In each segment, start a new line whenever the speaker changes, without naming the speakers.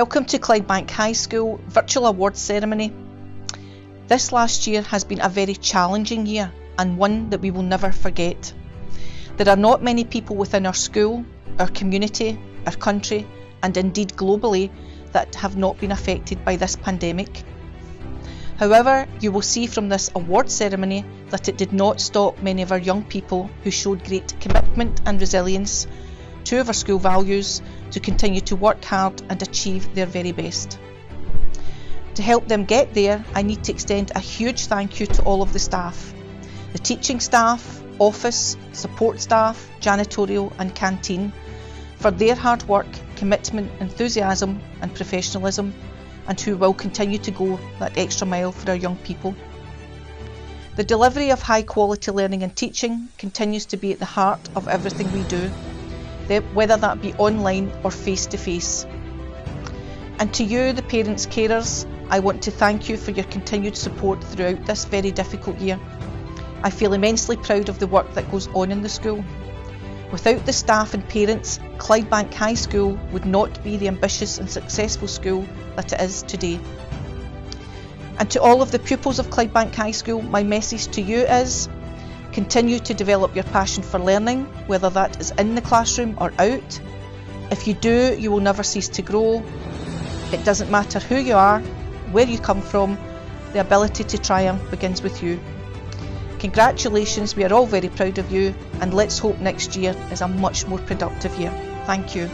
Welcome to Clydebank High School Virtual Awards Ceremony. This last year has been a very challenging year and one that we will never forget. There are not many people within our school, our community, our country and indeed globally that have not been affected by this pandemic. However, you will see from this award ceremony that it did not stop many of our young people who showed great commitment and resilience to our school values to continue to work hard and achieve their very best. To help them get there, I need to extend a huge thank you to all of the staff, the teaching staff, office, support staff, janitorial and canteen, for their hard work, commitment, enthusiasm and professionalism, and who will continue to go that extra mile for our young people. The delivery of high quality learning and teaching continues to be at the heart of everything we do, whether that be online or face to face. And to you, the parents, carers, I want to thank you for your continued support throughout this very difficult year. I feel immensely proud of the work that goes on in the school. Without the staff and parents, Clydebank High School would not be the ambitious and successful school that it is today. And to all of the pupils of Clydebank High School, my message to you is: continue to develop your passion for learning, whether that is in the classroom or out. If you do, you will never cease to grow. It doesn't matter who you are, where you come from, the ability to triumph begins with you. Congratulations, we are all very proud of you, and let's hope next year is a much more productive year. Thank you.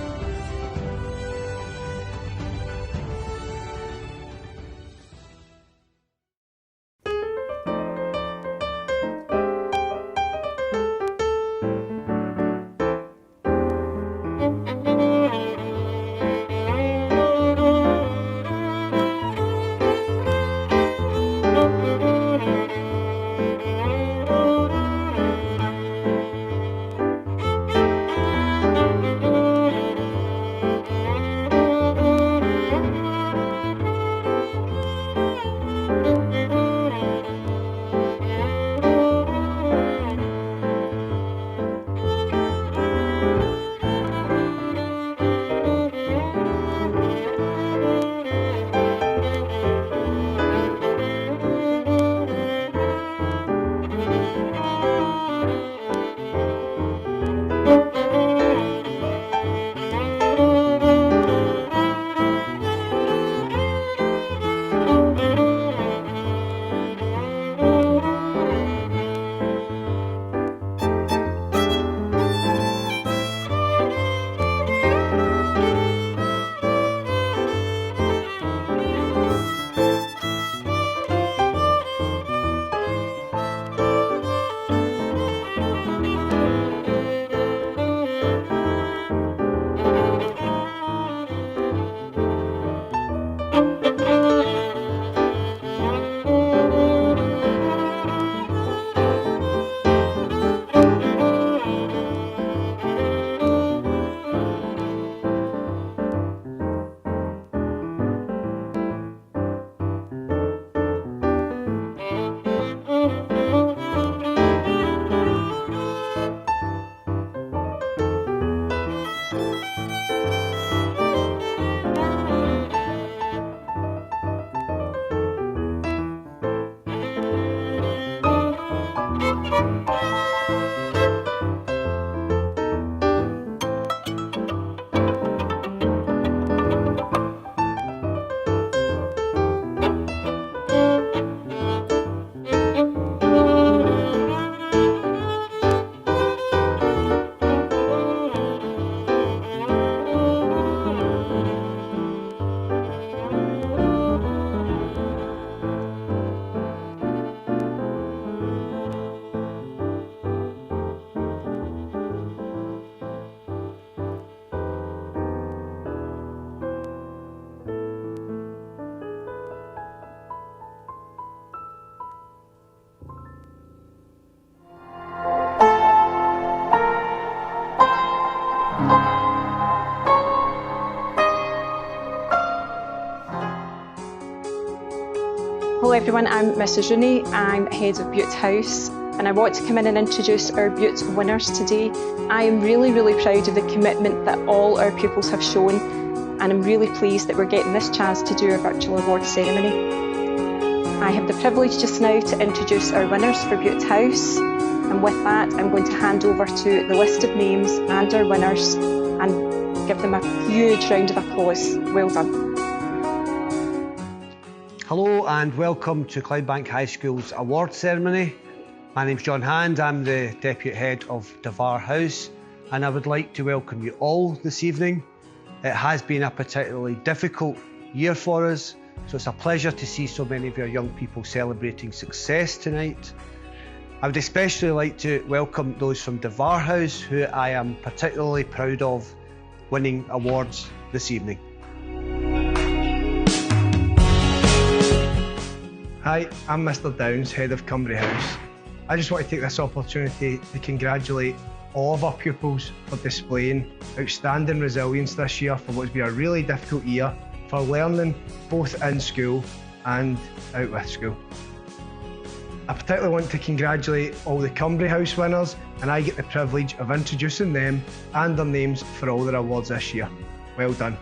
Hello everyone, I'm Mrs Rooney, I'm Head of Bute House and I want to come in and introduce our Bute winners today. I am really proud of the commitment that all our pupils have shown. and I'm really pleased that we're getting this chance to do our virtual awards ceremony. I have the privilege just now to introduce our winners for Bute House, and with that I'm going to hand over to the list of names and our winners and give them a huge round of applause. Well done.
Hello and welcome to Clydebank High School's awards ceremony. My name's John Hand, I'm the Deputy Head of Devar House, and I would like to welcome you all this evening. It has been a particularly difficult year for us, so it's a pleasure to see so many of our young people celebrating success tonight. I would especially like to welcome those from Devar House who I am particularly proud of winning awards this evening.
Hi, I'm Mr Downs, Head of Cumbria House. I just want to take this opportunity to congratulate all of our pupils for displaying outstanding resilience this year for what's been a really difficult year for learning both in school and out with school. I particularly want to congratulate all the Cumbria House winners, and I get the privilege of introducing them and their names for all their awards this year. Well done.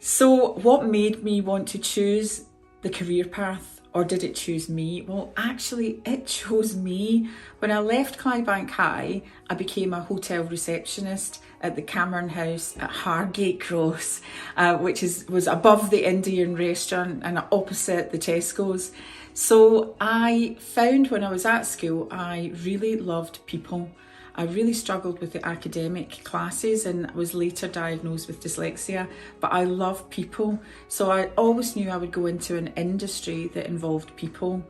So what made me want to choose the career path, or did it choose me? Well, actually it chose me. When I left Clydebank High, I became a hotel receptionist at the Cameron House at Hargate Cross, which was above the Indian restaurant and opposite the Tesco's. So I found when I was at school, I really loved people. I really struggled with the academic classes and was later diagnosed with dyslexia, but I love people. So I always knew I would go into an industry that involved people.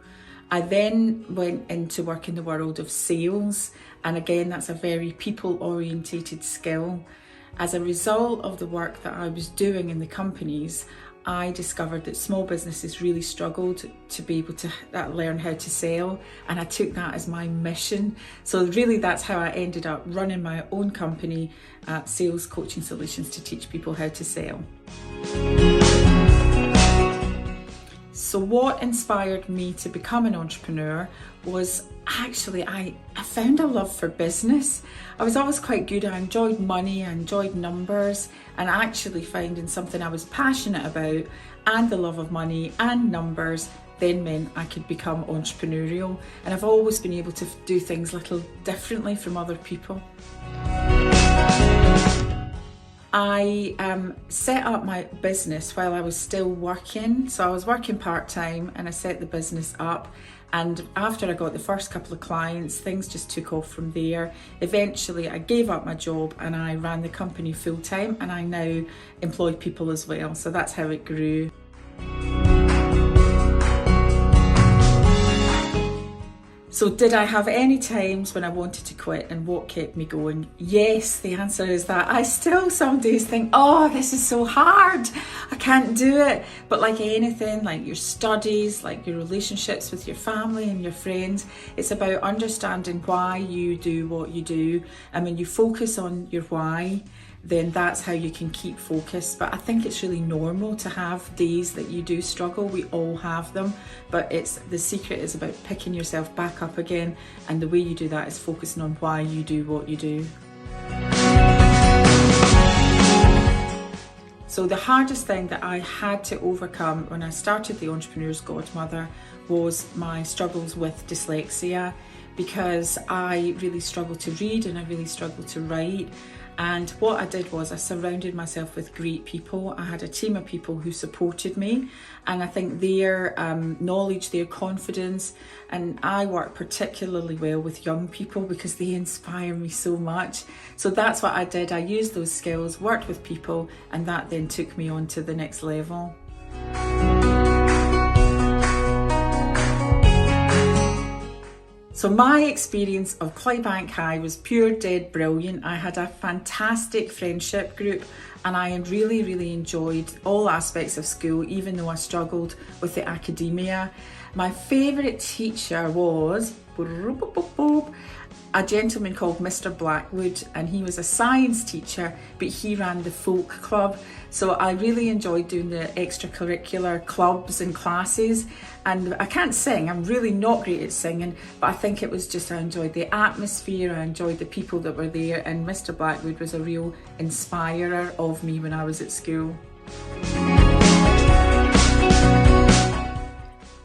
I then went into work in the world of sales, and again, that's a very people-orientated skill. As a result of the work that I was doing in the companies, I discovered that small businesses really struggled to be able to learn how to sell, and I took that as my mission. So really that's how I ended up running my own company, Sales Coaching Solutions, to teach people how to sell. So what inspired me to become an entrepreneur was actually I found a love for business. I was always quite good. I enjoyed money, I enjoyed numbers, and actually finding something I was passionate about and the love of money and numbers then meant I could become entrepreneurial. And I've always been able to do things a little differently from other people. I set up my business while I was still working. So I was working part-time and I set the business up. And after I got the first couple of clients, things just took off from there. Eventually I gave up my job and I ran the company full-time, and I now employ people as well. So that's how it grew. So did I have any times when I wanted to quit, and what kept me going? Yes, the answer is that I still some days think, oh, this is so hard, I can't do it. But like anything, like your studies, like your relationships with your family and your friends, it's about understanding why you do what you do. And when you focus on your why, then that's how you can keep focused. But I think it's really normal to have days that you do struggle. We all have them, but the secret is about picking yourself back up again, and the way you do that is focusing on why you do what you do. So the hardest thing that I had to overcome when I started the Entrepreneur's Godmother was my struggles with dyslexia, because I really struggled to read and I really struggled to write. And what I did was I surrounded myself with great people. I had a team of people who supported me, and I think their knowledge, their confidence, and I work particularly well with young people because they inspire me so much. So that's what I did. I used those skills, worked with people, and that then took me on to the next level. So my experience of Clydebank High was pure dead brilliant. I had a fantastic friendship group, and I really, really enjoyed all aspects of school, even though I struggled with the academia. My favourite teacher was a gentleman called Mr. Blackwood, and he was a science teacher, but he ran the folk club. So I really enjoyed doing the extracurricular clubs and classes. And I can't sing, I'm really not great at singing, but I think it was just I enjoyed the atmosphere, I enjoyed the people that were there, and Mr. Blackwood was a real inspirer of me when I was at school.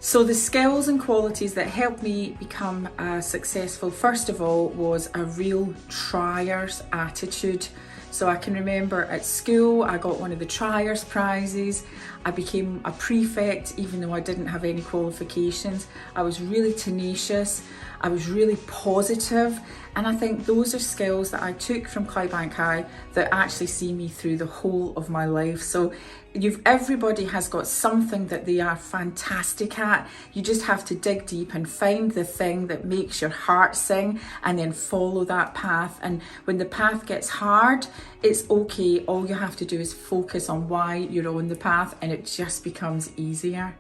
So the skills and qualities that helped me become successful, first of all, was a real trier's attitude. So I can remember at school, I got one of the Triers prizes. I became a prefect, even though I didn't have any qualifications. I was really tenacious. I was really positive. And I think those are skills that I took from Clydebank High that actually see me through the whole of my life. So everybody has got something that they are fantastic at. You just have to dig deep and find the thing that makes your heart sing, and then follow that path. And when the path gets hard, it's okay. All you have to do is focus on why you're on the path, and it just becomes easier.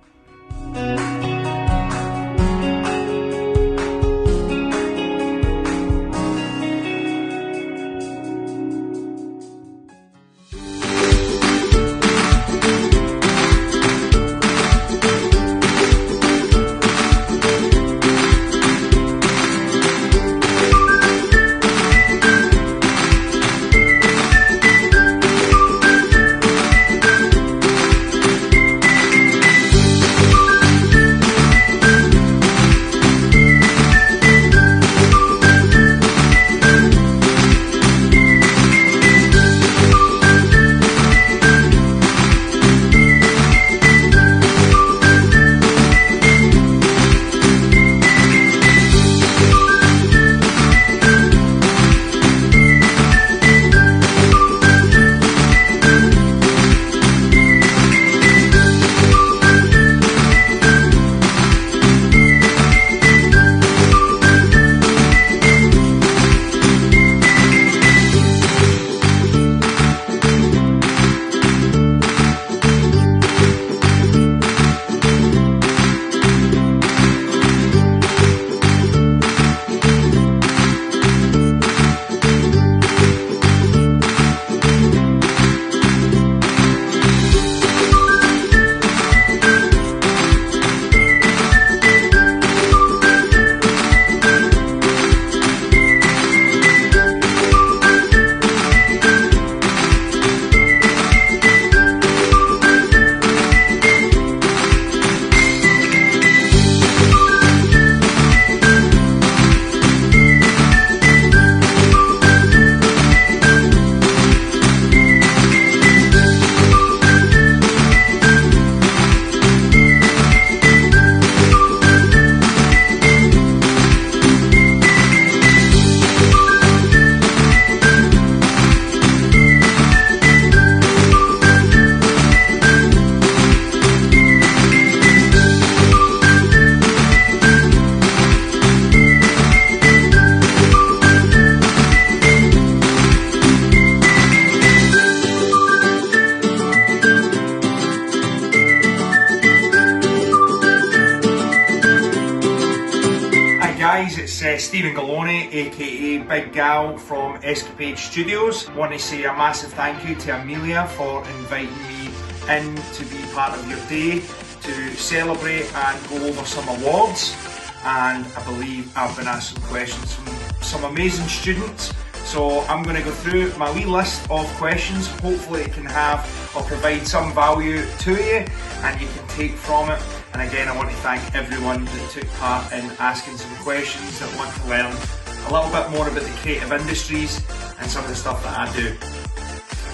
guys, it's Stephen Galone, aka Big Gal from Escapade Studios. Want to say a massive thank you to Amelia for inviting me in to be part of your day to celebrate and go over some awards. And I believe I've been asked some questions from some amazing students. So I'm going to go through my wee list of questions. Hopefully it can have or provide some value to you and you can take from it. And again, I want to thank everyone that took part in asking some questions, that want to learn a little bit more about the creative industries and some of the stuff that I do.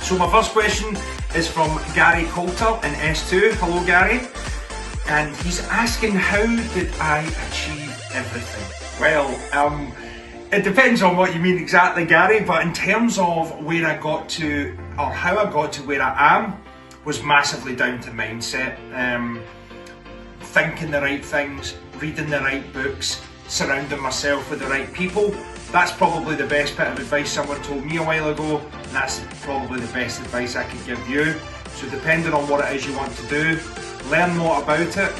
So my first question is from Gary Coulter in S2. Hello Gary. And he's asking, how did I achieve everything? Well, it depends on what you mean exactly, Gary, but in terms of where I got to, or how I got to where I am, was massively down to mindset. Thinking the right things, reading the right books, surrounding myself with the right people. That's probably the best bit of advice someone told me a while ago, and that's probably the best advice I could give you. So depending on what it is you want to do, learn more about it,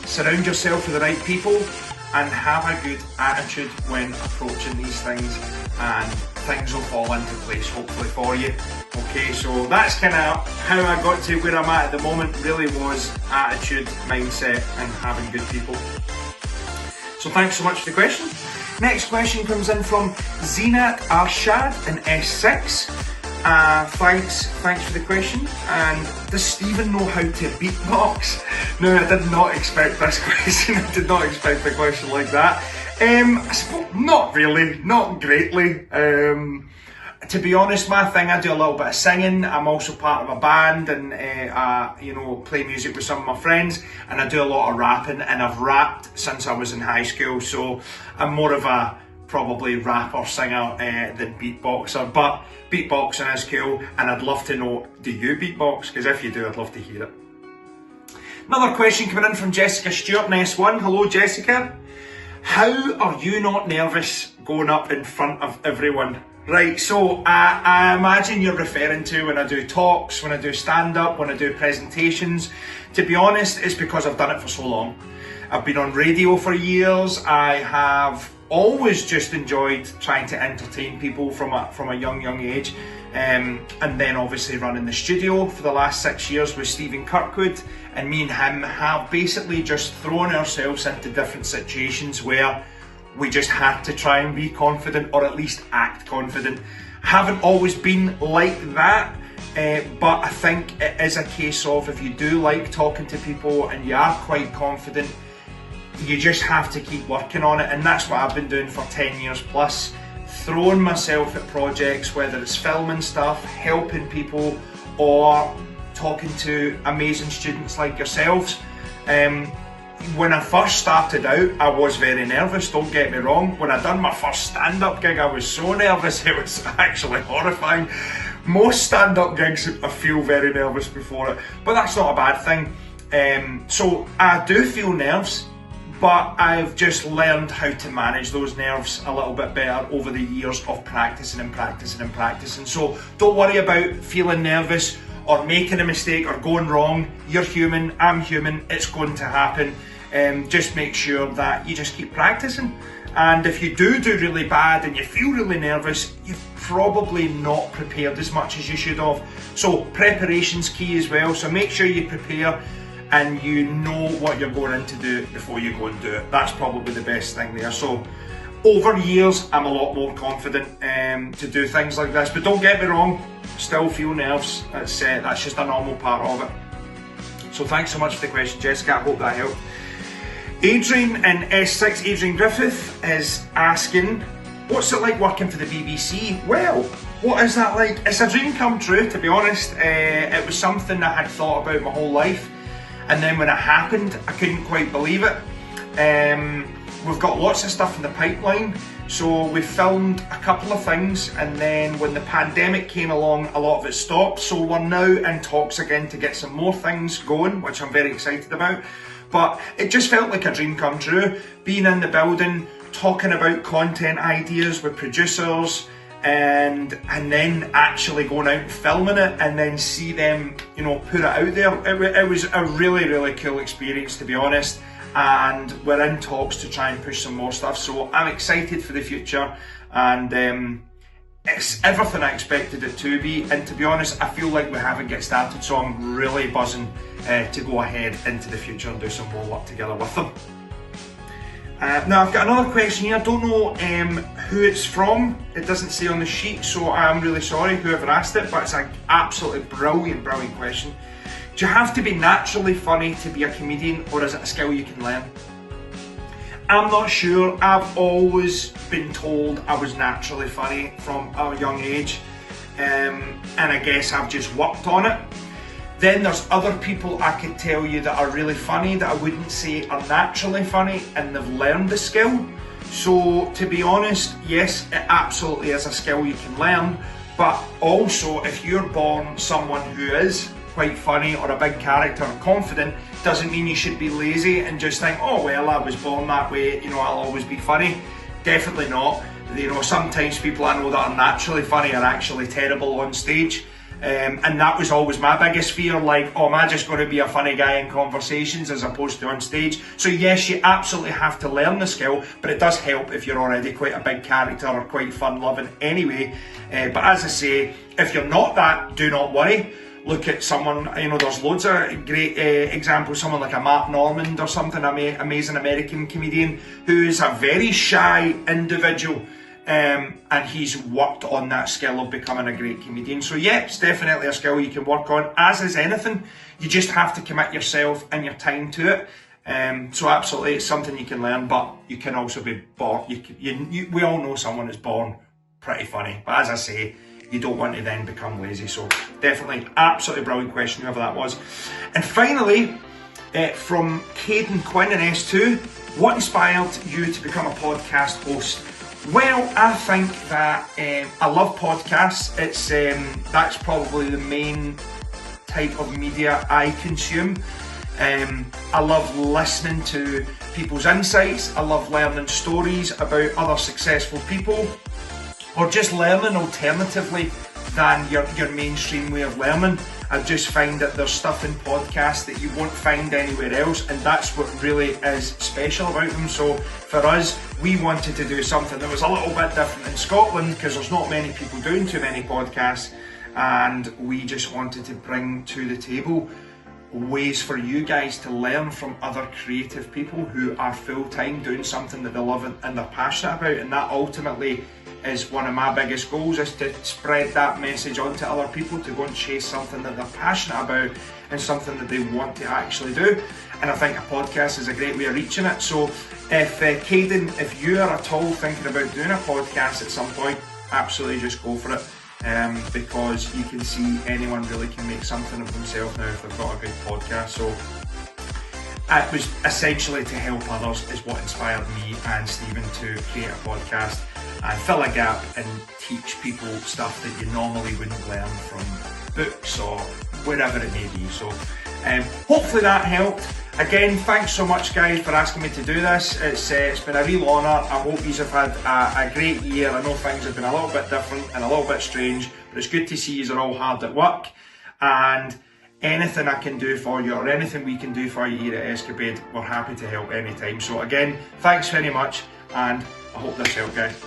surround yourself with the right people, and have a good attitude when approaching these things, and things will fall into place hopefully for you. Okay, so that's kind of how I got to where I'm at the moment. Really was attitude, mindset, and having good people. So thanks so much for the question. Next question comes in from Zinat Arshad in S6. Thanks for the question. And does Stephen know how to beatbox? No, I did not expect this question. I did not expect a question like that. I suppose not really, not greatly. To be honest, my thing, I do a little bit of singing. I'm also part of a band and play music with some of my friends, and I do a lot of rapping, and I've rapped since I was in high school, so I'm more of a probably rapper, singer than beatboxer, but beatboxing is cool, and I'd love to know, do you beatbox? Because if you do, I'd love to hear it. Another question coming in from Jessica Stewart in S1. Hello Jessica. How are you not nervous going up in front of everyone? Right, so I imagine you're referring to when I do talks, when I do stand-up, when I do presentations. To be honest, it's because I've done it for so long. I've been on radio for years. I have always just enjoyed trying to entertain people from a young age. And then obviously running the studio for the last 6 years with Stephen Kirkwood, and me and him have basically just thrown ourselves into different situations where we just had to try and be confident, or at least act confident. Haven't always been like that, but I think it is a case of, if you do like talking to people and you are quite confident, you just have to keep working on it. And that's what I've been doing for 10 years plus, throwing myself at projects, whether it's filming stuff, helping people, or talking to amazing students like yourselves. When I first started out, I was very nervous, don't get me wrong. When I done my first stand-up gig, I was so nervous, it was actually horrifying. Most stand-up gigs, I feel very nervous before it, but that's not a bad thing. So I do feel nerves, but I've just learned how to manage those nerves a little bit better over the years of practicing and practicing and practicing. So don't worry about feeling nervous or making a mistake or going wrong. You're human, I'm human, it's going to happen. Just make sure that you just keep practicing. And if you do really bad and you feel really nervous, you've probably not prepared as much as you should have. So preparation's key as well. So make sure you prepare and you know what you're going in to do before you go and do it. That's probably the best thing there. So over years, I'm a lot more confident to do things like this. But don't get me wrong, still feel nerves. That's just a normal part of it. So thanks so much for the question, Jessica. I hope that helped. Adrian in S6, Adrian Griffith, is asking, what's it like working for the BBC? Well, what is that like? It's a dream come true, to be honest. It was something I had thought about my whole life, and then when it happened, I couldn't quite believe it. We've got lots of stuff in the pipeline, so we filmed a couple of things, and then when the pandemic came along, a lot of it stopped, so we're now in talks again to get some more things going, which I'm very excited about. But it just felt like a dream come true, being in the building, talking about content ideas with producers, and then actually going out and filming it and then see them, you know, put it out there. It was a really, really cool experience, to be honest, and we're in talks to try and push some more stuff, so I'm excited for the future, and it's everything I expected it to be, and to be honest, I feel like we haven't get started, so I'm really buzzing to go ahead into the future and do some more work together with them. Now I've got another question here. I don't know who it's from. It doesn't say on the sheet, so I'm really sorry whoever asked it, but it's an absolutely brilliant question. Do you have to be naturally funny to be a comedian, or is it a skill you can learn? I'm not sure. I've always been told I was naturally funny from a young age, and I guess I've just worked on it. Then there's other people I could tell you that are really funny that I wouldn't say are naturally funny, and they've learned the skill. So to be honest, yes, it absolutely is a skill you can learn, but also if you're born someone who is quite funny or a big character or confident, doesn't mean you should be lazy and just think, oh well, I was born that way, you know, I'll always be funny. Definitely not. You know, sometimes people I know that are naturally funny are actually terrible on stage. And that was always my biggest fear, like, oh, am I just going to be a funny guy in conversations as opposed to on stage? So yes, you absolutely have to learn the skill, but it does help if you're already quite a big character or quite fun-loving anyway. But as I say, if you're not that, do not worry. Look at someone, you know, there's loads of great examples, someone like a Mark Normand or something, amazing American comedian who is a very shy individual. And he's worked on that skill of becoming a great comedian. So yeah, it's definitely a skill you can work on, as is anything. You just have to commit yourself and your time to it. So absolutely, it's something you can learn, but you can also be born. We all know someone is born pretty funny, but as I say, you don't want to then become lazy. So definitely, absolutely brilliant question, whoever that was. And finally, from Caden Quinn in S2, what inspired you to become a podcast host? Well, I think that I love podcasts. It's that's probably the main type of media I consume. I love listening to people's insights. I love learning stories about other successful people, or just learning alternatively than your mainstream way of learning. I just find that there's stuff in podcasts that you won't find anywhere else, and that's what really is special about them. So for us, we wanted to do something that was a little bit different in Scotland, because there's not many people doing too many podcasts, and we just wanted to bring to the table ways for you guys to learn from other creative people who are full-time doing something that they love and they're passionate about. And that ultimately is one of my biggest goals, is to spread that message on to other people, to go and chase something that they're passionate about and something that they want to actually do. And I think a podcast is a great way of reaching it. So if Caden, if you are at all thinking about doing a podcast at some point, absolutely just go for it. Because you can see anyone really can make something of themselves now if they've got a good podcast. So it was essentially to help others is what inspired me and Stephen to create a podcast and fill a gap and teach people stuff that you normally wouldn't learn from books or wherever it may be. So hopefully that helped. Again, thanks so much guys for asking me to do this. It's been a real honour. I hope you have had a great year. I know things have been a little bit different and a little bit strange, but it's good to see you are all hard at work, and anything I can do for you or anything we can do for you here at Escapade, we're happy to help anytime. So again, thanks very much, and I hope this helped guys.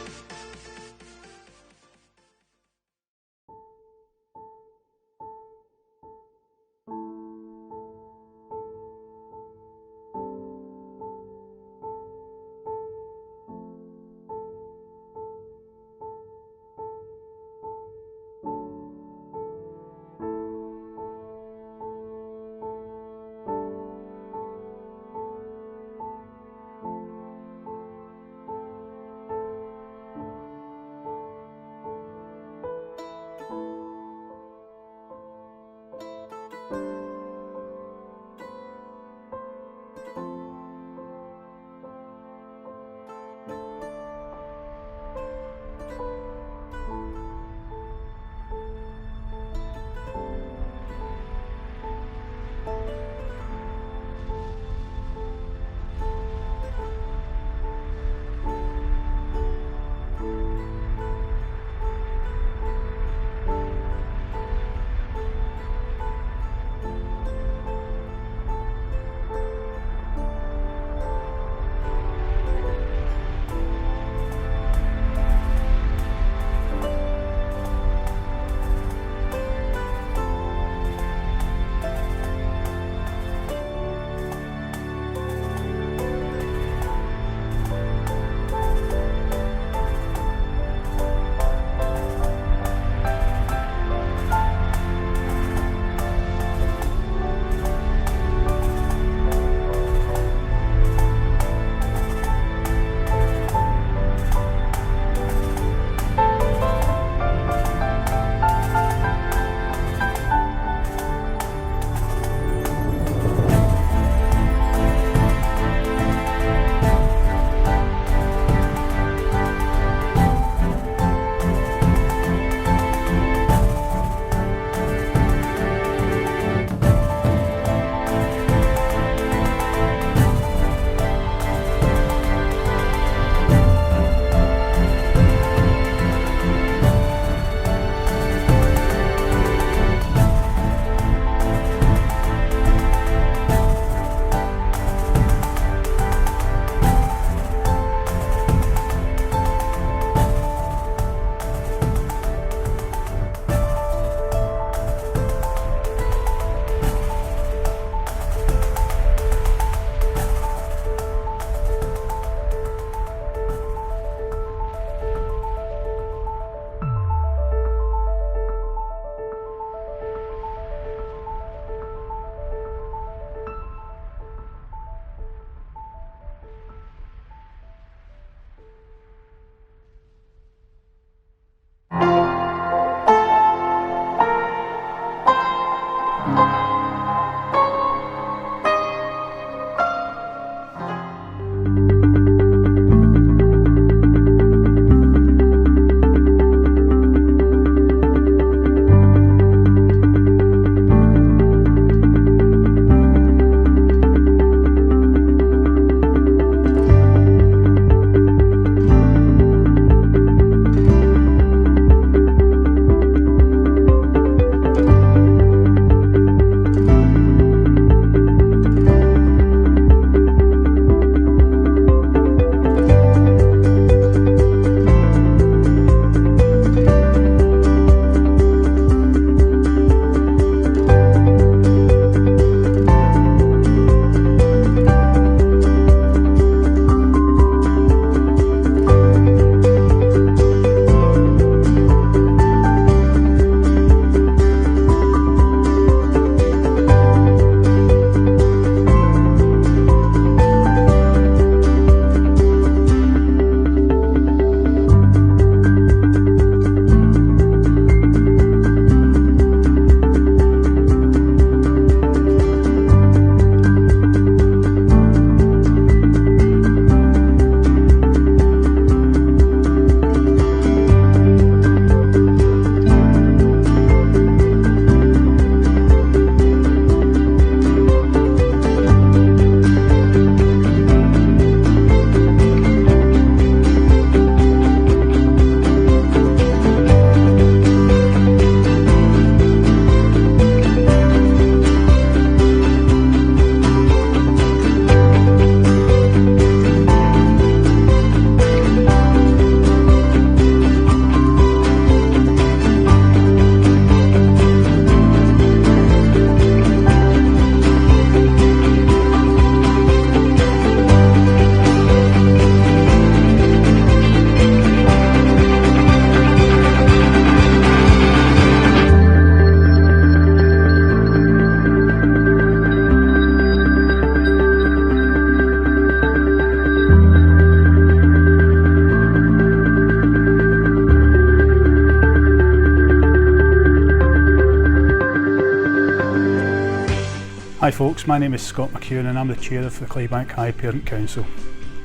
Hi folks, my name is Scott McEwen and I'm the chair of the Clydebank High Parent Council.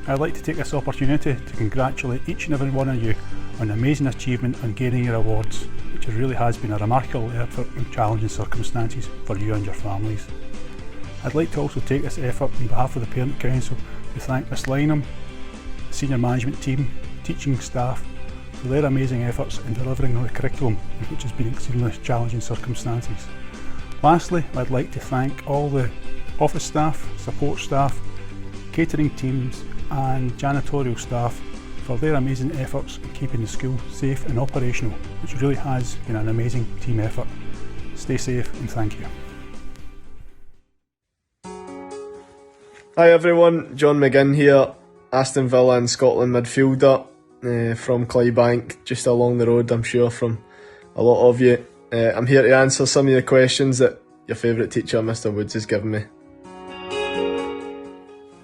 I'd like to take this opportunity to congratulate each and every one of you on the amazing achievement on gaining your awards, which really has been a remarkable effort in challenging circumstances for you and your families. I'd like to also take this effort on behalf of the Parent Council to thank Miss Lynham, the senior management team, teaching staff for their amazing efforts in delivering on the curriculum, which has been extremely challenging circumstances. Lastly, I'd like to thank all the office staff, support staff, catering teams and janitorial staff for their amazing efforts in keeping the school safe and operational, which really has been an amazing team effort. Stay safe and thank you.
Hi everyone, John McGinn here, Aston Villa and Scotland midfielder from Clydebank, just along the road I'm sure from a lot of you. I'm here to answer some of the questions that your favourite teacher Mr Woods has given me.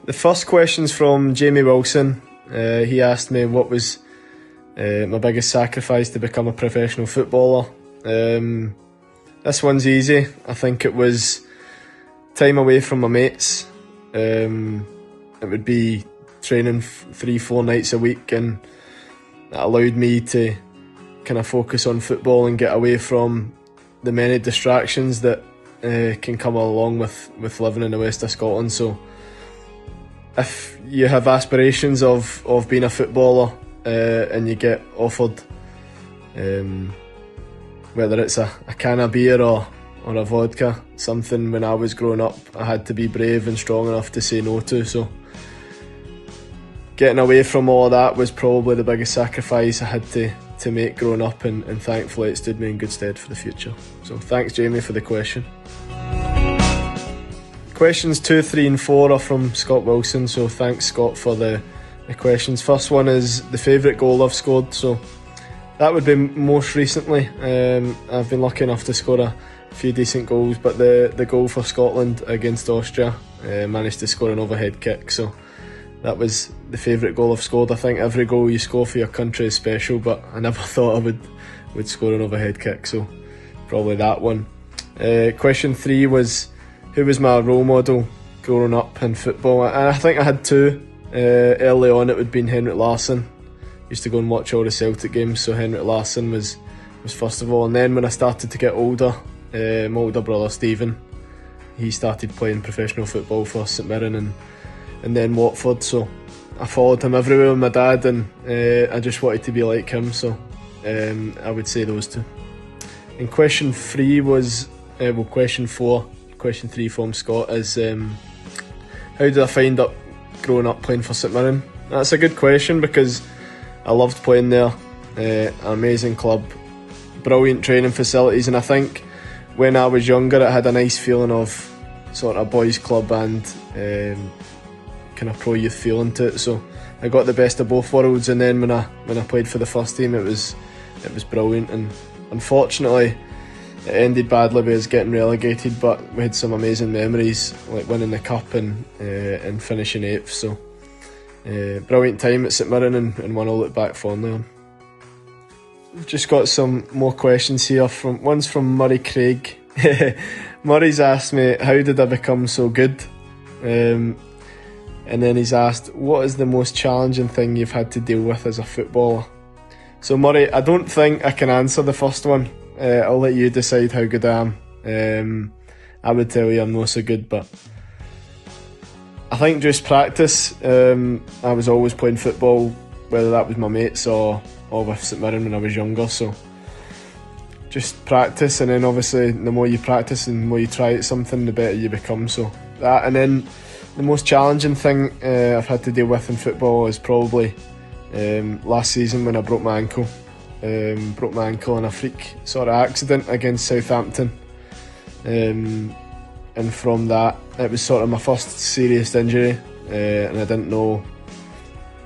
The first question's from Jamie Wilson. He asked me what was my biggest sacrifice to become a professional footballer. This one's easy. I think it was time away from my mates. It would be training 3-4 nights a week, and that allowed me to kind of focus on football and get away from the many distractions that can come along with living in the west of Scotland. So if you have aspirations of being a footballer and you get offered whether it's a can of beer or a vodka, something when I was growing up I had to be brave and strong enough to say no to. So getting away from all of that was probably the biggest sacrifice I had to make growing up, and thankfully it stood me in good stead for the future. So thanks Jamie for the question. Questions 2, 3 and 4 are from Scott Wilson, so thanks Scott for the questions. First one is the favourite goal I've scored, so that would be most recently. I've been lucky enough to score a few decent goals, but the goal for Scotland against Austria, managed to score an overhead kick, so that was the favourite goal I've scored. I think every goal you score for your country is special, but I never thought I would score an overhead kick, so probably that one. Question 3 was, who was my role model growing up in football? And I think I had two. Early on it would have been Henrik Larsson. Used to go and watch all the Celtic games, so Henrik Larsson was first of all. And then when I started to get older, my older brother Stephen, he started playing professional football for St Mirren and then Watford, so I followed him everywhere with my dad, and I just wanted to be like him, so I would say those two. And question 3 was, question 4, question 3 from Scott is, how did I find up growing up playing for St Mirren? That's a good question because I loved playing there. An amazing club, brilliant training facilities, and I think when I was younger it had a nice feeling of sort of boys club and kind of pro youth feeling to it, so I got the best of both worlds. And then when I played for the first team, it was brilliant, and unfortunately it ended badly with us getting relegated, but we had some amazing memories like winning the cup and finishing 8th, so brilliant time at St Mirren and one I'll look back fondly on. We've just got some more questions here. One's from Murray Craig. Murray's asked me, how did I become so good? And then he's asked, what is the most challenging thing you've had to deal with as a footballer? So Murray, I don't think I can answer the first one. I'll let you decide how good I am. I would tell you I'm not so good, but I think just practice. I was always playing football, whether that was my mates or with St Mirren when I was younger, so just practice, and then obviously the more you practice and the more you try at something, the better you become. So that, and then the most challenging thing I've had to deal with in football is probably last season when I broke my ankle. Broke my ankle in a freak sort of accident against Southampton, and from that it was sort of my first serious injury, and I didn't know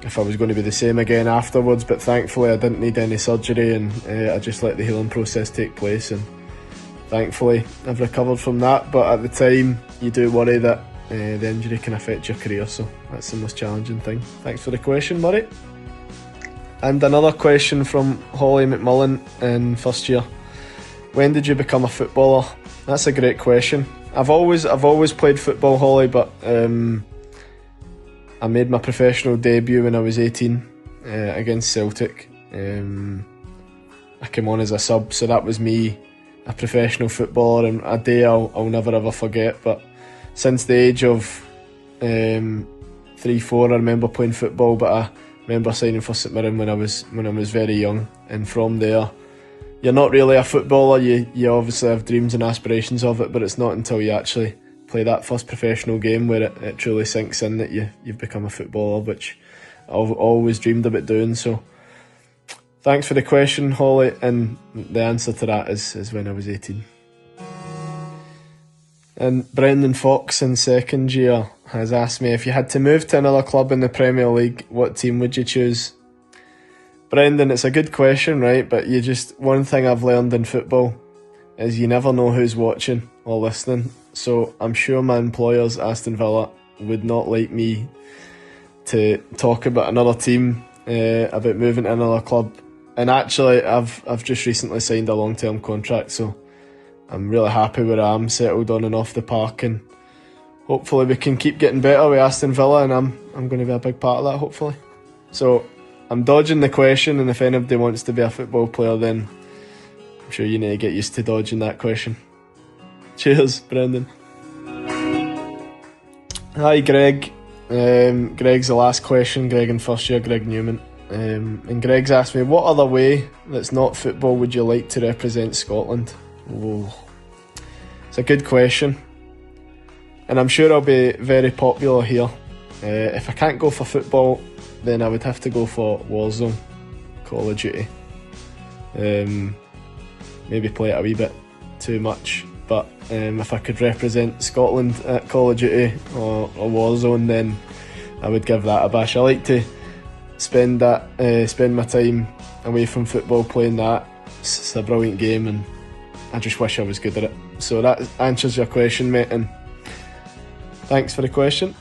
if I was going to be the same again afterwards, but thankfully I didn't need any surgery, and I just let the healing process take place, and thankfully I've recovered from that. But at the time you do worry that the injury can affect your career, so that's the most challenging thing. Thanks for the question, Murray. And another question from Holly McMullen in first year. When did you become a footballer? That's a great question. I've always played football, Holly, but I made my professional debut when I was 18 against Celtic. I came on as a sub, so that was me, a professional footballer, and a day I'll never ever forget. But since the age of 3-4, I remember playing football, but I remember signing for St Mirren when I was very young, and from there, you're not really a footballer. You obviously have dreams and aspirations of it, but it's not until you actually play that first professional game where it truly sinks in that you've become a footballer, which I've always dreamed about doing. So thanks for the question, Holly, and the answer to that is when I was 18. And Brendan Fox in second year has asked me, if you had to move to another club in the Premier League, what team would you choose? Brendan, it's a good question, right? But one thing I've learned in football is you never know who's watching or listening. So I'm sure my employers, Aston Villa, would not like me to talk about another team, about moving to another club. And actually, I've just recently signed a long-term contract, so I'm really happy where I am, settled on and off the park, and hopefully we can keep getting better with Aston Villa, and I'm going to be a big part of that, hopefully. So I'm dodging the question, and if anybody wants to be a football player, then I'm sure you need to get used to dodging that question. Cheers, Brendan. Hi, Greg. Greg's the last question. Greg in first year, Greg Newman. And Greg's asked me, what other way that's not football would you like to represent Scotland? Oh, it's a good question, and I'm sure I'll be very popular here. If I can't go for football, then I would have to go for Warzone, Call of Duty. Maybe play it a wee bit too much, but if I could represent Scotland at Call of Duty or Warzone, then I would give that a bash. I like to spend my time away from football playing that. It's a brilliant game, and I just wish I was good at it. So that answers your question, mate, and thanks for the question.